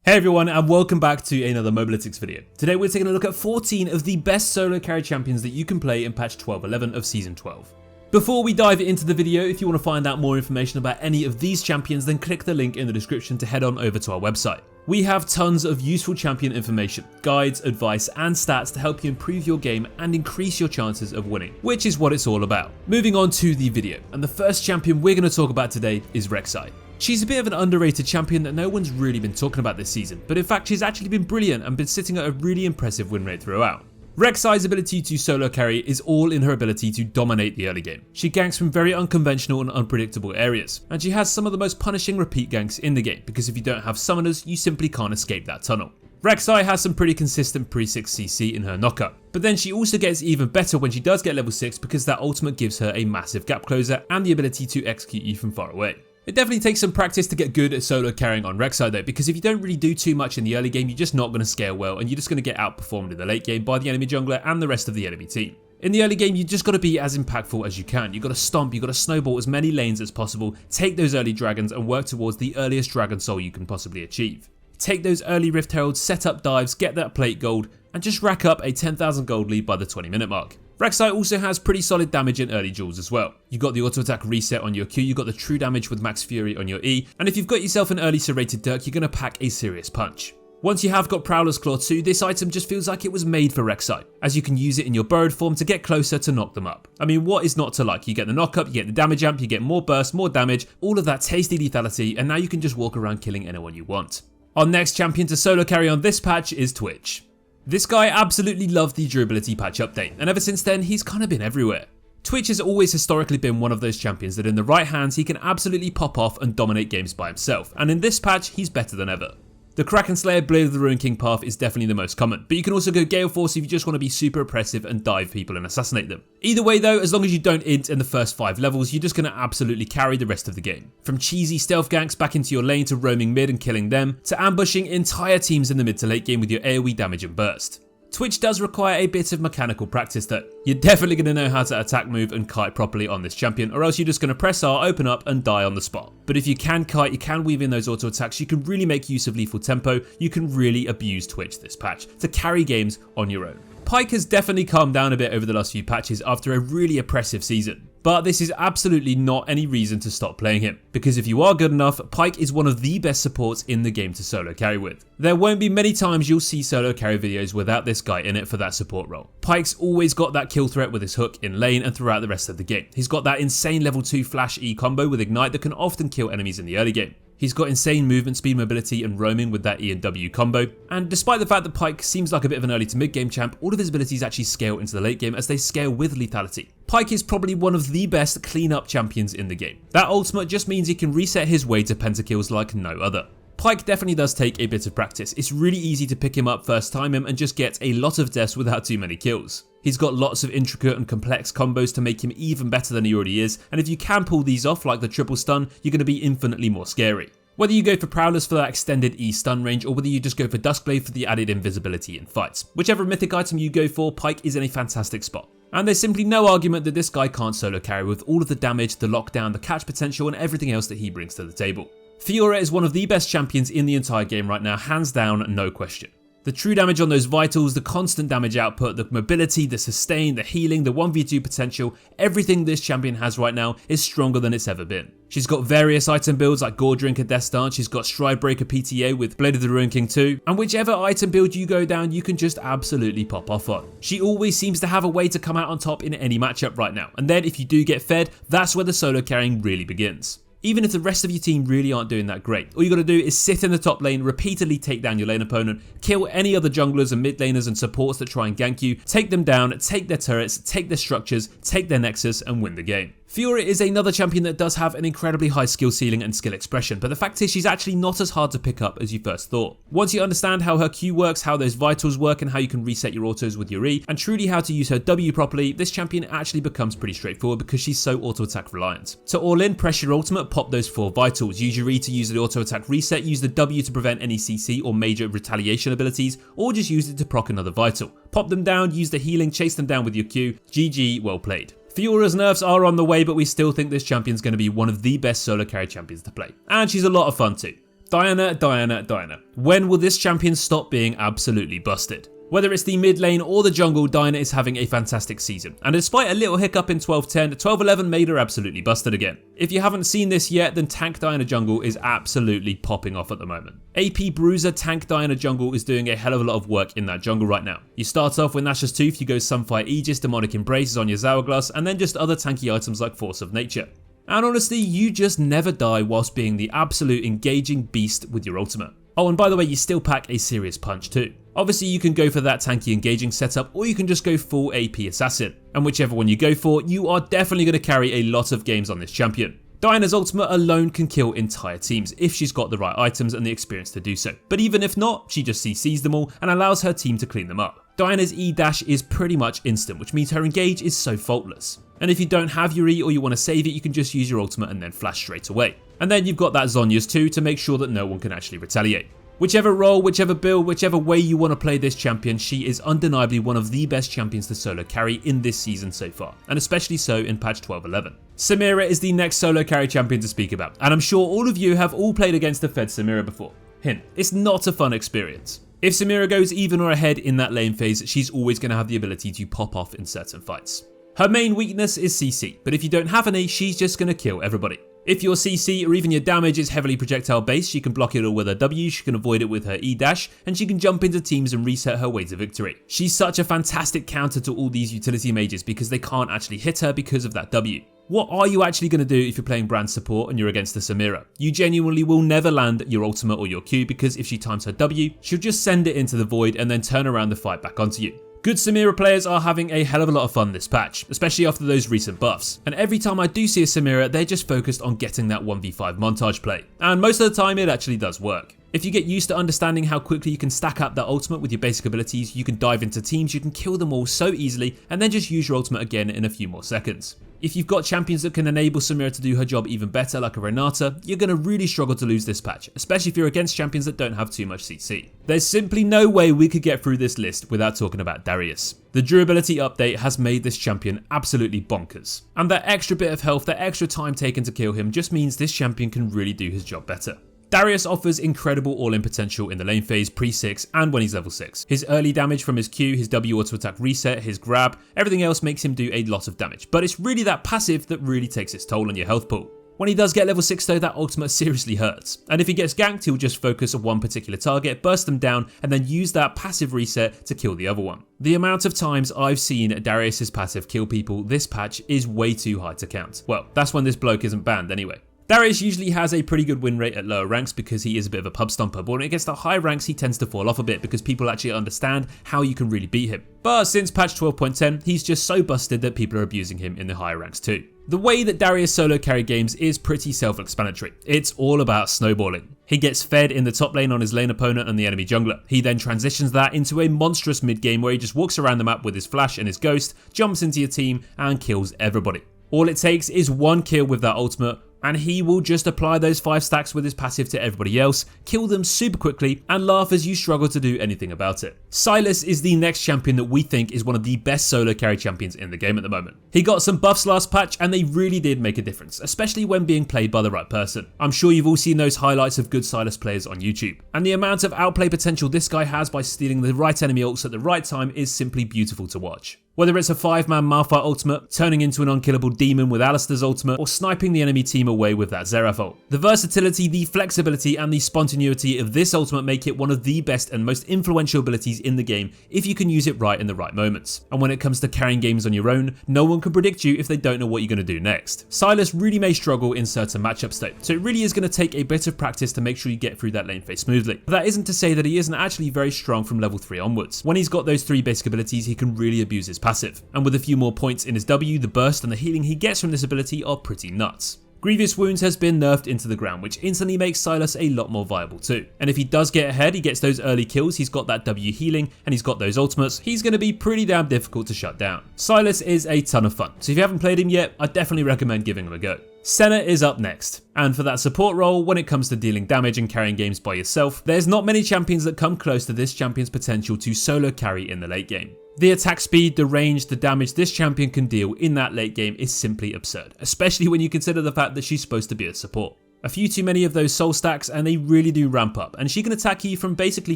Hey everyone, and welcome back to another Mobalytics video. Today we're taking a look at 14 of the best solo carry champions that you can play in patch 12.11 of season 12. Before we dive into the video, if you want to find out more information about any of these champions, then click the link in the description to head on over to our website. We have tons of useful champion information, guides, advice and stats to help you improve your game and increase your chances of winning, which is what it's all about. Moving on to the video, and the first champion we're going to talk about today is Rek'Sai. She's a bit of an underrated champion that no one's really been talking about this season, but in fact she's actually been brilliant and been sitting at a really impressive win rate throughout. Rek'Sai's ability to solo carry is all in her ability to dominate the early game. She ganks from very unconventional and unpredictable areas, and she has some of the most punishing repeat ganks in the game because if you don't have summoners, you simply can't escape that tunnel. Rek'Sai has some pretty consistent pre-6 CC in her knockup, but then she also gets even better when she does get level 6 because that ultimate gives her a massive gap closer and the ability to execute you from far away. It definitely takes some practice to get good at solo carrying on Rek'Sai though, because if you don't really do too much in the early game, you're just not going to scale well and you're just going to get outperformed in the late game by the enemy jungler and the rest of the enemy team. In the early game, you just got to be as impactful as you can. You got to stomp, you got to snowball as many lanes as possible, take those early dragons and work towards the earliest dragon soul you can possibly achieve. Take those early Rift Heralds, set up dives, get that plate gold, and just rack up a 10,000 gold lead by the 20-minute mark. Rek'Sai also has pretty solid damage in early duels as well. You got the auto attack reset on your Q, you got the true damage with max fury on your E, and if you've got yourself an early serrated Dirk, you're going to pack a serious punch. Once you have got Prowler's Claw 2, this item just feels like it was made for Rek'Sai, as you can use it in your burrowed form to get closer to knock them up. I mean, what is not to like? You get the knockup, you get the damage amp, you get more burst, more damage, all of that tasty lethality, and now you can just walk around killing anyone you want. Our next champion to solo carry on this patch is Twitch. This guy absolutely loved the durability patch update, and ever since then he's kind of been everywhere. Twitch has always historically been one of those champions that in the right hands he can absolutely pop off and dominate games by himself, and in this patch he's better than ever. The Kraken Slayer Blade of the Ruin King path is definitely the most common, but you can also go Gale Force if you just want to be super oppressive and dive people and assassinate them. Either way though, as long as you don't int in the first 5 levels, you're just going to absolutely carry the rest of the game. From cheesy stealth ganks back into your lane to roaming mid and killing them, to ambushing entire teams in the mid to late game with your AoE damage and burst. Twitch does require a bit of mechanical practice though. You're definitely going to know how to attack, move and kite properly on this champion, or else you're just going to press R, open up and die on the spot. But if you can kite, you can weave in those auto attacks, you can really make use of lethal tempo, you can really abuse Twitch this patch to carry games on your own. Pyke has definitely calmed down a bit over the last few patches after a really oppressive season. But this is absolutely not any reason to stop playing him, because if you are good enough, Pyke is one of the best supports in the game to solo carry with. There won't be many times you'll see solo carry videos without this guy in it for that support role. Pyke's always got that kill threat with his hook in lane and throughout the rest of the game. He's got that insane level 2 flash E combo with Ignite that can often kill enemies in the early game. He's got insane movement speed, mobility and roaming with that E and W combo, and despite the fact that Pyke seems like a bit of an early to mid game champ, all of his abilities actually scale into the late game as they scale with lethality. Pyke is probably one of the best clean up champions in the game. That ultimate just means he can reset his way to pentakills like no other. Pyke definitely does take a bit of practice. It's really easy to pick him up, first time him and just get a lot of deaths without too many kills. He's got lots of intricate and complex combos to make him even better than he already is, and if you can pull these off like the triple stun, you're going to be infinitely more scary. Whether you go for Prowlers for that extended E stun range or whether you just go for Duskblade for the added invisibility in fights. Whichever mythic item you go for, Pyke is in a fantastic spot. And there's simply no argument that this guy can't solo carry with all of the damage, the lockdown, the catch potential and everything else that he brings to the table. Fiora is one of the best champions in the entire game right now, hands down, no question. The true damage on those vitals, the constant damage output, the mobility, the sustain, the healing, the 1v2 potential, everything this champion has right now is stronger than it's ever been. She's got various item builds like Gore Drinker Death Dance, she's got Stride Breaker PTA with Blade of the Ruin King 2, and whichever item build you go down you can just absolutely pop off on. She always seems to have a way to come out on top in any matchup right now, and then if you do get fed, that's where the solo carrying really begins. Even if the rest of your team really aren't doing that great, all you got to do is sit in the top lane, repeatedly take down your lane opponent, kill any other junglers and mid laners and supports that try and gank you, take them down, take their turrets, take their structures, take their nexus and win the game. Fiora is another champion that does have an incredibly high skill ceiling and skill expression, but the fact is she's actually not as hard to pick up as you first thought. Once you understand how her Q works, how those vitals work and how you can reset your autos with your E, and truly how to use her W properly, this champion actually becomes pretty straightforward because she's so auto attack reliant. So all in, press your ultimate, pop those 4 vitals, use your E to use the auto attack reset, use the W to prevent any CC or major retaliation abilities, or just use it to proc another vital. Pop them down, use the healing, chase them down with your Q, GG, well played. Fiora's nerfs are on the way, but we still think this champion's going to be one of the best solo carry champions to play. And she's a lot of fun too. Diana, Diana, Diana. When will this champion stop being absolutely busted? Whether it's the mid lane or the jungle, Diana is having a fantastic season, and despite a little hiccup in 12-10, 12-11 made her absolutely busted again. If you haven't seen this yet, then tank Diana jungle is absolutely popping off at the moment. AP Bruiser tank Diana jungle is doing a hell of a lot of work in that jungle right now. You start off with Nash's Tooth, you go Sunfire Aegis, Demonic Embrace on your Hourglass, and then just other tanky items like Force of Nature. And honestly, you just never die whilst being the absolute engaging beast with your ultimate. Oh, and by the way, you still pack a serious punch too. Obviously, you can go for that tanky engaging setup, or you can just go full AP assassin. And whichever one you go for, you are definitely going to carry a lot of games on this champion. Diana's ultimate alone can kill entire teams if she's got the right items and the experience to do so. But even if not, she just CCs them all and allows her team to clean them up. Diana's E-dash is pretty much instant, which means her engage is so faultless. And if you don't have your E or you want to save it, you can just use your ultimate and then flash straight away. And then you've got that Zhonya's too to make sure that no one can actually retaliate. Whichever role, whichever build, whichever way you want to play this champion, she is undeniably one of the best champions to solo carry in this season so far, and especially so in patch 12-11. Samira is the next solo carry champion to speak about, and I'm sure all of you have all played against the fed Samira before. Hint, it's not a fun experience. If Samira goes even or ahead in that lane phase, she's always going to have the ability to pop off in certain fights. Her main weakness is CC, but if you don't have any, she's just going to kill everybody. If your CC or even your damage is heavily projectile based, she can block it all with her W, she can avoid it with her E-dash, and she can jump into teams and reset her way to victory. She's such a fantastic counter to all these utility mages because they can't actually hit her because of that W. What are you actually going to do if you're playing brand support and you're against the Samira? You genuinely will never land your ultimate or your Q because if she times her W, she'll just send it into the void and then turn around the fight back onto you. Good Samira players are having a hell of a lot of fun this patch, especially after those recent buffs. And every time I do see a Samira, they're just focused on getting that 1v5 montage play. And most of the time it actually does work. If you get used to understanding how quickly you can stack up that ultimate with your basic abilities, you can dive into teams, you can kill them all so easily, and then just use your ultimate again in a few more seconds. If you've got champions that can enable Samira to do her job even better, like a Renata, you're going to really struggle to lose this patch, especially if you're against champions that don't have too much CC. There's simply no way we could get through this list without talking about Darius. The durability update has made this champion absolutely bonkers, and that extra bit of health, that extra time taken to kill him just means this champion can really do his job better. Darius offers incredible all-in potential in the lane phase pre-6 and when he's level 6. His early damage from his Q, his W auto attack reset, his grab, everything else makes him do a lot of damage, but it's really that passive that really takes its toll on your health pool. When he does get level 6 though, that ultimate seriously hurts, and if he gets ganked he'll just focus on one particular target, burst them down, and then use that passive reset to kill the other one. The amount of times I've seen Darius's passive kill people this patch is way too high to count. Well, that's when this bloke isn't banned anyway. Darius usually has a pretty good win rate at lower ranks because he is a bit of a pub stomper, but when it gets to high ranks he tends to fall off a bit because people actually understand how you can really beat him. But since patch 12.10, he's just so busted that people are abusing him in the higher ranks too. The way that Darius solo carry games is pretty self-explanatory. It's all about snowballing. He gets fed in the top lane on his lane opponent and the enemy jungler. He then transitions that into a monstrous mid game where he just walks around the map with his flash and his ghost, jumps into your team and kills everybody. All it takes is one kill with that ultimate, and he will just apply those 5 stacks with his passive to everybody else, kill them super quickly, and laugh as you struggle to do anything about it. Sylas is the next champion that we think is one of the best solo carry champions in the game at the moment. He got some buffs last patch and they really did make a difference, especially when being played by the right person. I'm sure you've all seen those highlights of good Sylas players on YouTube, and the amount of outplay potential this guy has by stealing the right enemy ults at the right time is simply beautiful to watch. Whether it's a 5-man Malphite ultimate, turning into an unkillable demon with Alistar's ultimate, or sniping the enemy team away with that Xerath ult. The versatility, the flexibility, and the spontaneity of this ultimate make it one of the best and most influential abilities in the game if you can use it right in the right moments. And when it comes to carrying games on your own, no one can predict you if they don't know what you're going to do next. Sylas really may struggle in certain matchups though, so it really is going to take a bit of practice to make sure you get through that lane phase smoothly. But that isn't to say that he isn't actually very strong from level 3 onwards. When he's got those 3 basic abilities, he can really abuse his passive, and with a few more points in his W, the burst and the healing he gets from this ability are pretty nuts. Grievous Wounds has been nerfed into the ground, which instantly makes Sylas a lot more viable too. And if he does get ahead, he gets those early kills, he's got that W healing, and he's got those ultimates, he's going to be pretty damn difficult to shut down. Sylas is a ton of fun, so if you haven't played him yet, I definitely recommend giving him a go. Senna is up next, and for that support role, when it comes to dealing damage and carrying games by yourself, there's not many champions that come close to this champion's potential to solo carry in the late game. The attack speed, the range, the damage this champion can deal in that late game is simply absurd, especially when you consider the fact that she's supposed to be a support. A few too many of those soul stacks and they really do ramp up, and she can attack you from basically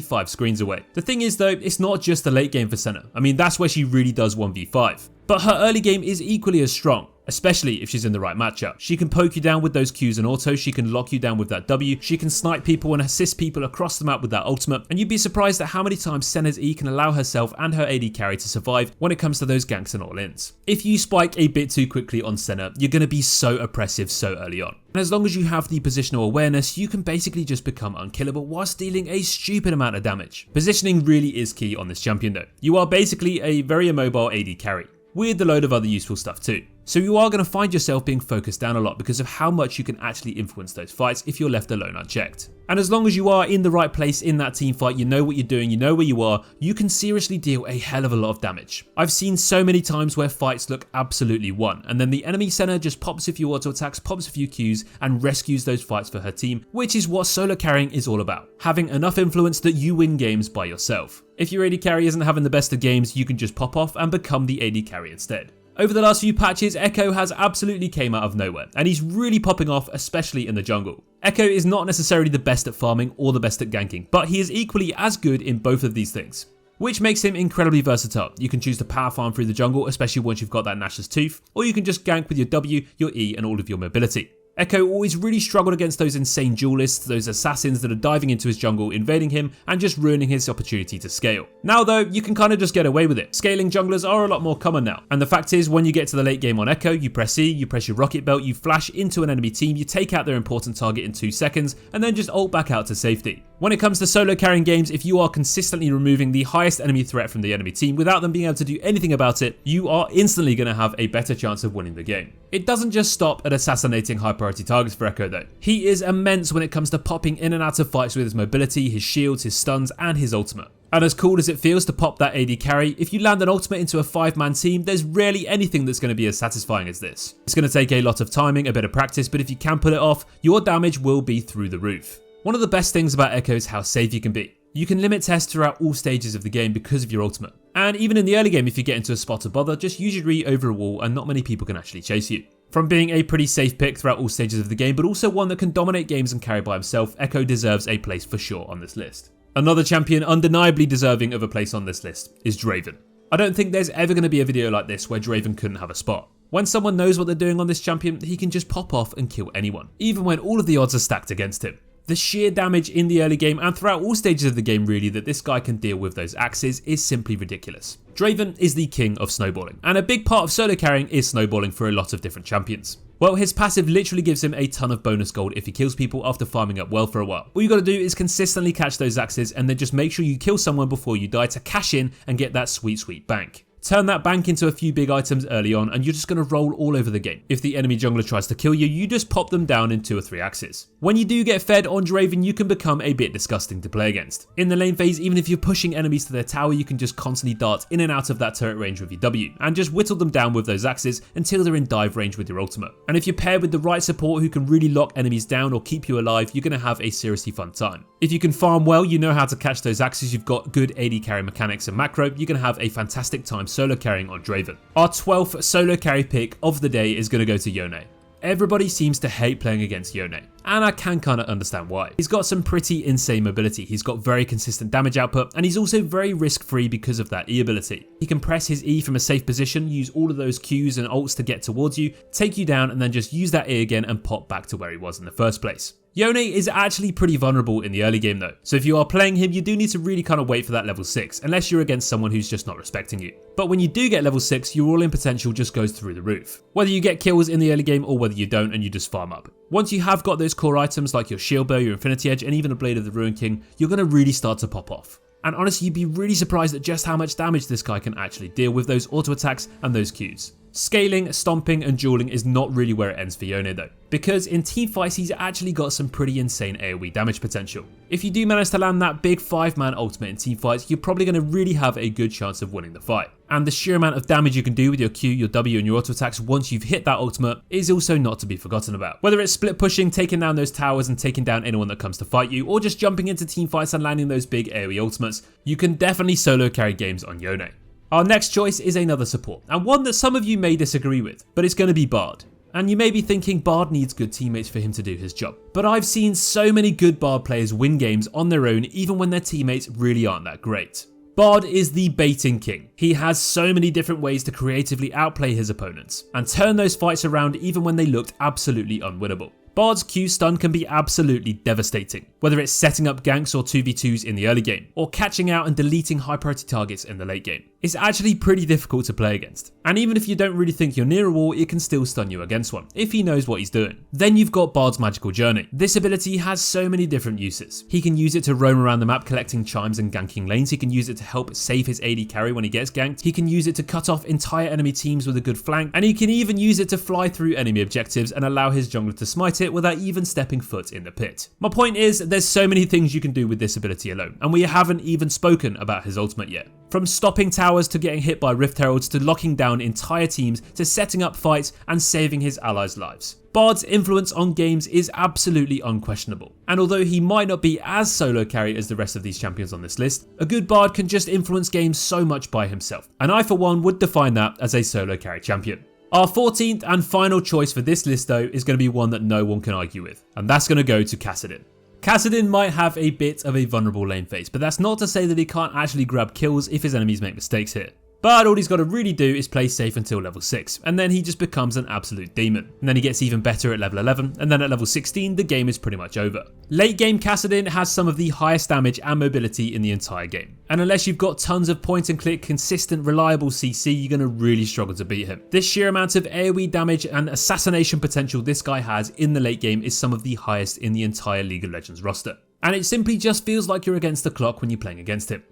5 screens away. The thing is though, it's not just the late game for Senna. I mean, that's where she really does 1v5. But her early game is equally as strong, especially if she's in the right matchup. She can poke you down with those Qs and autos, she can lock you down with that W, she can snipe people and assist people across the map with that ultimate, and you'd be surprised at how many times Senna's E can allow herself and her AD carry to survive when it comes to those ganks and all-ins. If you spike a bit too quickly on Senna, you're going to be so oppressive so early on. And as long as you have the positional awareness, you can basically just become unkillable whilst dealing a stupid amount of damage. Positioning really is key on this champion though. You are basically a very immobile AD carry, with a load of other useful stuff too. So you are going to find yourself being focused down a lot because of how much you can actually influence those fights if you're left alone unchecked. And as long as you are in the right place in that team fight, you know what you're doing, you know where you are, you can seriously deal a hell of a lot of damage. I've seen so many times where fights look absolutely won, and then the enemy Senna just pops a few auto attacks, pops a few Qs, and rescues those fights for her team, which is what solo carrying is all about. Having enough influence that you win games by yourself. If your AD carry isn't having the best of games, you can just pop off and become the AD carry instead. Over the last few patches, Ekko has absolutely came out of nowhere, and he's really popping off, especially in the jungle. Ekko is not necessarily the best at farming or the best at ganking, but he is equally as good in both of these things, which makes him incredibly versatile. You can choose to power farm through the jungle, especially once you've got that Nash's Tooth, or you can just gank with your W, your E, and all of your mobility. Ekko always really struggled against those insane duelists, those assassins that are diving into his jungle, invading him, and just ruining his opportunity to scale. Now though, you can kind of just get away with it. Scaling junglers are a lot more common now. And the fact is, when you get to the late game on Ekko, you press E, you press your rocket belt, you flash into an enemy team, you take out their important target in 2 seconds, and then just ult back out to safety. When it comes to solo carrying games, if you are consistently removing the highest enemy threat from the enemy team without them being able to do anything about it, you are instantly going to have a better chance of winning the game. It doesn't just stop at assassinating high priority targets for Ekko though. He is immense when it comes to popping in and out of fights with his mobility, his shields, his stuns, and his ultimate. And as cool as it feels to pop that AD carry, if you land an ultimate into a 5-man team, there's rarely anything that's going to be as satisfying as this. It's going to take a lot of timing, a bit of practice, but if you can pull it off, your damage will be through the roof. One of the best things about Ekko is how safe you can be. You can limit tests throughout all stages of the game because of your ultimate. And even in the early game, if you get into a spot of bother, just use your E over a wall and not many people can actually chase you. From being a pretty safe pick throughout all stages of the game, but also one that can dominate games and carry by himself, Ekko deserves a place for sure on this list. Another champion undeniably deserving of a place on this list is Draven. I don't think there's ever going to be a video like this where Draven couldn't have a spot. When someone knows what they're doing on this champion, he can just pop off and kill anyone, even when all of the odds are stacked against him. The sheer damage in the early game and throughout all stages of the game really that this guy can deal with those axes is simply ridiculous. Draven is the king of snowballing, and a big part of solo carrying is snowballing for a lot of different champions. Well, his passive literally gives him a ton of bonus gold if he kills people after farming up well for a while. All you gotta do is consistently catch those axes and then just make sure you kill someone before you die to cash in and get that sweet bank. Turn that bank into a few big items early on and you're just going to roll all over the game. If the enemy jungler tries to kill you, you just pop them down in 2 or 3 axes. When you do get fed on Draven, you can become a bit disgusting to play against. In the lane phase, even if you're pushing enemies to their tower, you can just constantly dart in and out of that turret range with your W and just whittle them down with those axes until they're in dive range with your ultimate. And if you're paired with the right support who can really lock enemies down or keep you alive, you're going to have a seriously fun time. If you can farm well, you know how to catch those axes, you've got good AD carry mechanics and macro, you're going to have a fantastic time solo carrying on Draven. Our 12th solo carry pick of the day is going to go to Yone. Everybody seems to hate playing against Yone, and I can kind of understand why. He's got some pretty insane mobility, he's got very consistent damage output, and he's also very risk-free because of that E ability. He can press his E from a safe position, use all of those Qs and ults to get towards you, take you down, and then just use that E again and pop back to where he was in the first place. Yone is actually pretty vulnerable in the early game though, so if you are playing him, you do need to really kind of wait for that level 6, unless you're against someone who's just not respecting you. But when you do get level 6, your all-in potential just goes through the roof. Whether you get kills in the early game or whether you don't and you just farm up. Once you have got those core items like your shield bow, your infinity edge, and even a blade of the Ruin King, you're going to really start to pop off. And honestly, you'd be really surprised at just how much damage this guy can actually deal with those auto attacks and those Qs. Scaling, stomping, and dueling is not really where it ends for Yone though, because in team fights he's actually got some pretty insane AoE damage potential. If you do manage to land that big 5-man ultimate in team fights, you're probably going to really have a good chance of winning the fight. And the sheer amount of damage you can do with your Q, your W, and your auto attacks once you've hit that ultimate is also not to be forgotten about. Whether it's split pushing, taking down those towers and taking down anyone that comes to fight you, or just jumping into team fights and landing those big AoE ultimates, you can definitely solo carry games on Yone. Our next choice is another support, and one that some of you may disagree with, but it's going to be Bard. And you may be thinking Bard needs good teammates for him to do his job. But I've seen so many good Bard players win games on their own even when their teammates really aren't that great. Bard is the baiting king. He has so many different ways to creatively outplay his opponents and turn those fights around even when they looked absolutely unwinnable. Bard's Q stun can be absolutely devastating, whether it's setting up ganks or 2v2s in the early game, or catching out and deleting high priority targets in the late game. It's actually pretty difficult to play against, and even if you don't really think you're near a wall, it can still stun you against one, if he knows what he's doing. Then you've got Bard's Magical Journey. This ability has so many different uses. He can use it to roam around the map collecting chimes and ganking lanes, he can use it to help save his AD carry when he gets ganked, he can use it to cut off entire enemy teams with a good flank, and he can even use it to fly through enemy objectives and allow his jungler to smite it without even stepping foot in the pit. My point is, there's so many things you can do with this ability alone, and we haven't even spoken about his ultimate yet. From stopping towers to getting hit by Rift Heralds to locking down entire teams to setting up fights and saving his allies' lives. Bard's influence on games is absolutely unquestionable, and although he might not be as solo carry as the rest of these champions on this list, a good Bard can just influence games so much by himself, and I for one would define that as a solo carry champion. Our 14th and final choice for this list though is going to be one that no one can argue with, and that's going to go to Kassadin. Kassadin might have a bit of a vulnerable lane phase, but that's not to say that he can't actually grab kills if his enemies make mistakes here. But all he's got to really do is play safe until level 6, and then he just becomes an absolute demon. And then he gets even better at level 11, and then at level 16 the game is pretty much over. Late game Kassadin has some of the highest damage and mobility in the entire game. And unless you've got tons of point and click, consistent, reliable CC, you're going to really struggle to beat him. This sheer amount of AoE damage and assassination potential this guy has in the late game is some of the highest in the entire League of Legends roster. And it simply just feels like you're against the clock when you're playing against him.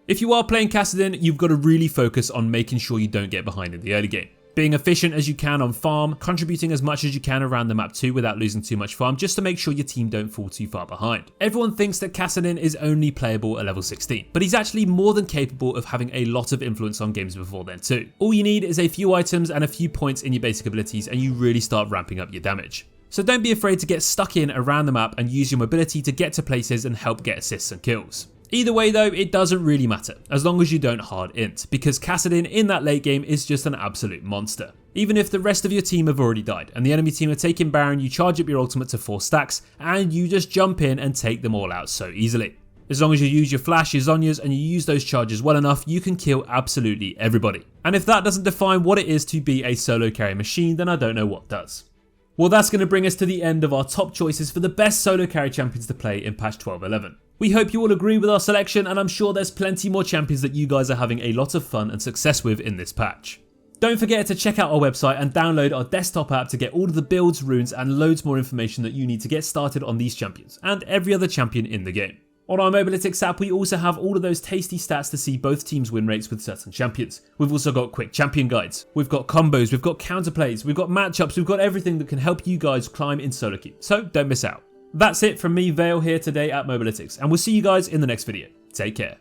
If you are playing Kassadin, you've got to really focus on making sure you don't get behind in the early game. Being efficient as you can on farm, contributing as much as you can around the map too without losing too much farm just to make sure your team don't fall too far behind. Everyone thinks that Kassadin is only playable at level 16, but he's actually more than capable of having a lot of influence on games before then too. All you need is a few items and a few points in your basic abilities and you really start ramping up your damage. So don't be afraid to get stuck in around the map and use your mobility to get to places and help get assists and kills. Either way though, it doesn't really matter, as long as you don't hard int, because Kassadin in that late game is just an absolute monster. Even if the rest of your team have already died, and the enemy team are taking Baron, you charge up your ultimate to 4 stacks, and you just jump in and take them all out so easily. As long as you use your flash, your Zhonyas, and you use those charges well enough, you can kill absolutely everybody. And if that doesn't define what it is to be a solo carry machine, then I don't know what does. Well, that's going to bring us to the end of our top choices for the best solo carry champions to play in patch 12.11. We hope you all agree with our selection, and I'm sure there's plenty more champions that you guys are having a lot of fun and success with in this patch. Don't forget to check out our website and download our desktop app to get all of the builds, runes and loads more information that you need to get started on these champions and every other champion in the game. On our Mobalytics app, we also have all of those tasty stats to see both teams' win rates with certain champions. We've also got quick champion guides, we've got combos, we've got counterplays, we've got matchups, we've got everything that can help you guys climb in solo queue, so don't miss out. That's it from me, Vale, here today at Mobalytics, and we'll see you guys in the next video. Take care.